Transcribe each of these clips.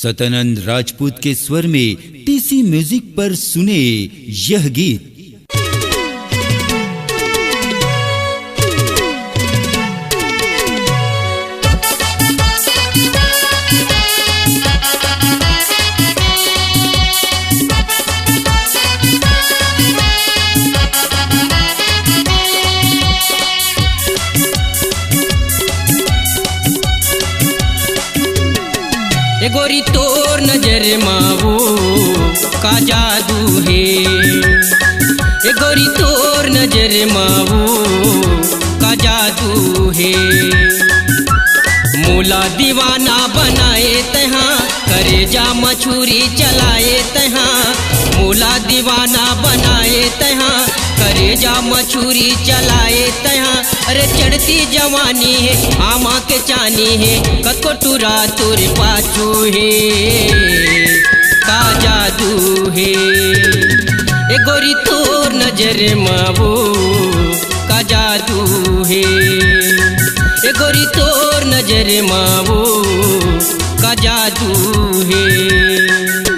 सतानंद राजपूत के स्वर में टीसी म्यूजिक पर सुने यह गीत। ए गोरी तोर नजर मावो का जादू है, ए गोरी तोर नजर मावो का जादू है। मूला दीवाना बनाए तहाँ करे जा मछुरी चलाए तहाँ, मूला दीवाना बनाए तहाँ करे जा मछुरी चलाए तहाँ। अरे चढ़ती जवानी है आमा के चानी है, कको टूरा तुर पाछू है का जादू है। ए गोरी तोर नजर मावो का जादू है, ए गोरी तोर नजर मावो का जादू है।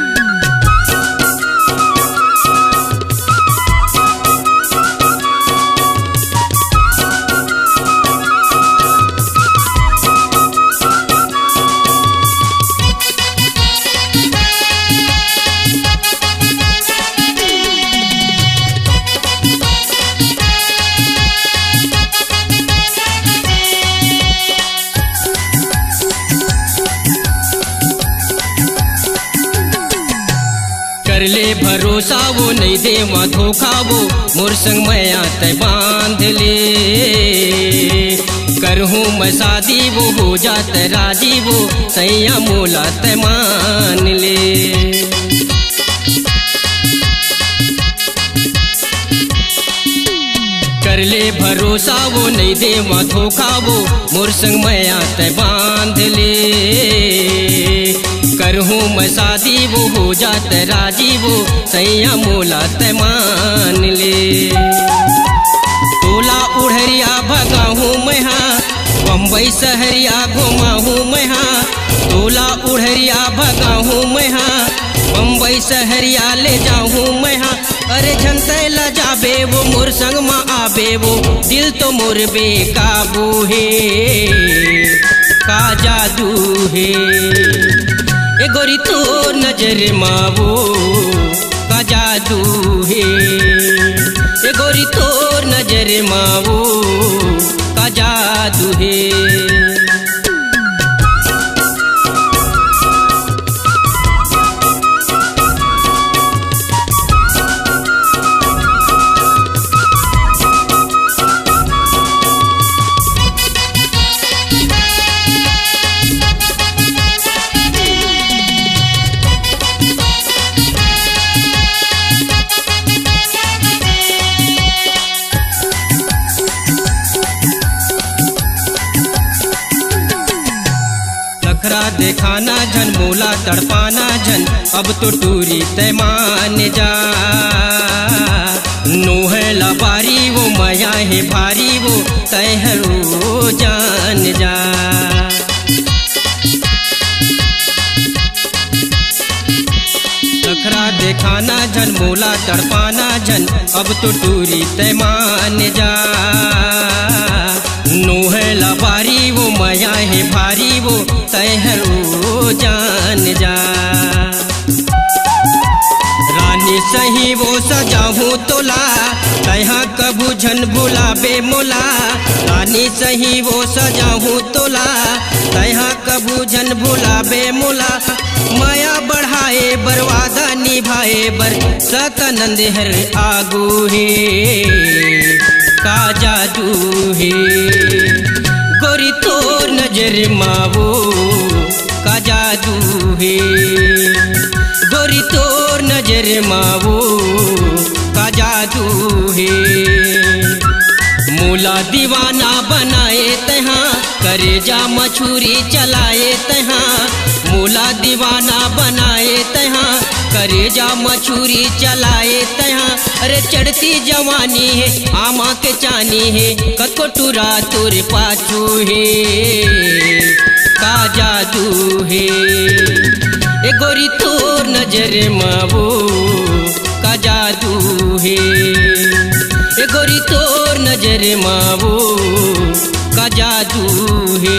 कर ले भरोसा वो नहीं दे वहाँ धोखा वो, मोर संग मैं आते बांध ले। करहूँ मैं शादी वो हो जाते राजी वो, सैया मोला ते मान ले। कर ले भरोसा वो नहीं दे वहाँ धोखा वो, मोर संग मैं आते बांध ले। करहूँ मैं शादी वो हो जाते राजी वो, सैया मोला ते मान ले। तोला उड़हरिया भगाहूँ मैं हाँ, बम्बई शहरिया घुमाहूँ मैं हाँ। तोला उड़हरिया भगाहूँ मैं हाँ, बम्बई शहरिया ले जाऊँ मैं हाँ। अरे झंते ला जाबे वो मोर संग माँ आबे वो, दिल तो मोर बेकाबू है का जादू है। ए गोरी तोर नजर मावो का जादू है, ए गोरी तोर नजर मावो का जादू है। नखरा देखाना झन मोला तड़पाना झन, अब तो टूरी तय मान जा। नोह लबारी वो माया है भारी वो, तय हरो जान जा। नखरा देखाना झन मोला तड़पाना झन, अब तो टूरी तय मान जा। नोह लबारी वो माया है भारी वो, तय हरो जान जा। रानी सही वो सजाहूँ तोला, तहाँ कभू झन भुलाबे मोला। रानी सही वो सजाहूँ तोला, तहाँ कभू झन भुलाबे मोला। माया बढ़ाए बरवादा निभाए बर, सतानंद हर आगू है का जादू है। गोरी तोर नजर मावो का जादू है, गोरी तोर नजर मावो का जादू है। मूला दीवाना बनाए तहाँ करे जा मछुरी चलाए तहाँ, मूला दीवाना बनाए तहाँ करे जा मछुरी चलाए तहाँ। अरे चढ़ती जवानी है आमा के चानी है, कको टूरा तुर पाछू है का जादू है। ए गोरी तोर नजर मावो का जादू है, ए गोरी तोर नजर मावो का जादू है,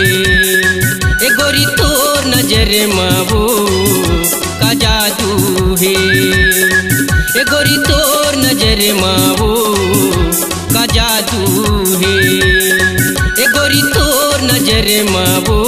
ए गोरी तोर नजर मावो का जादू है, ए गोरी तोर नजर मावो का जादू है, ए गोरी तोर नजर मावो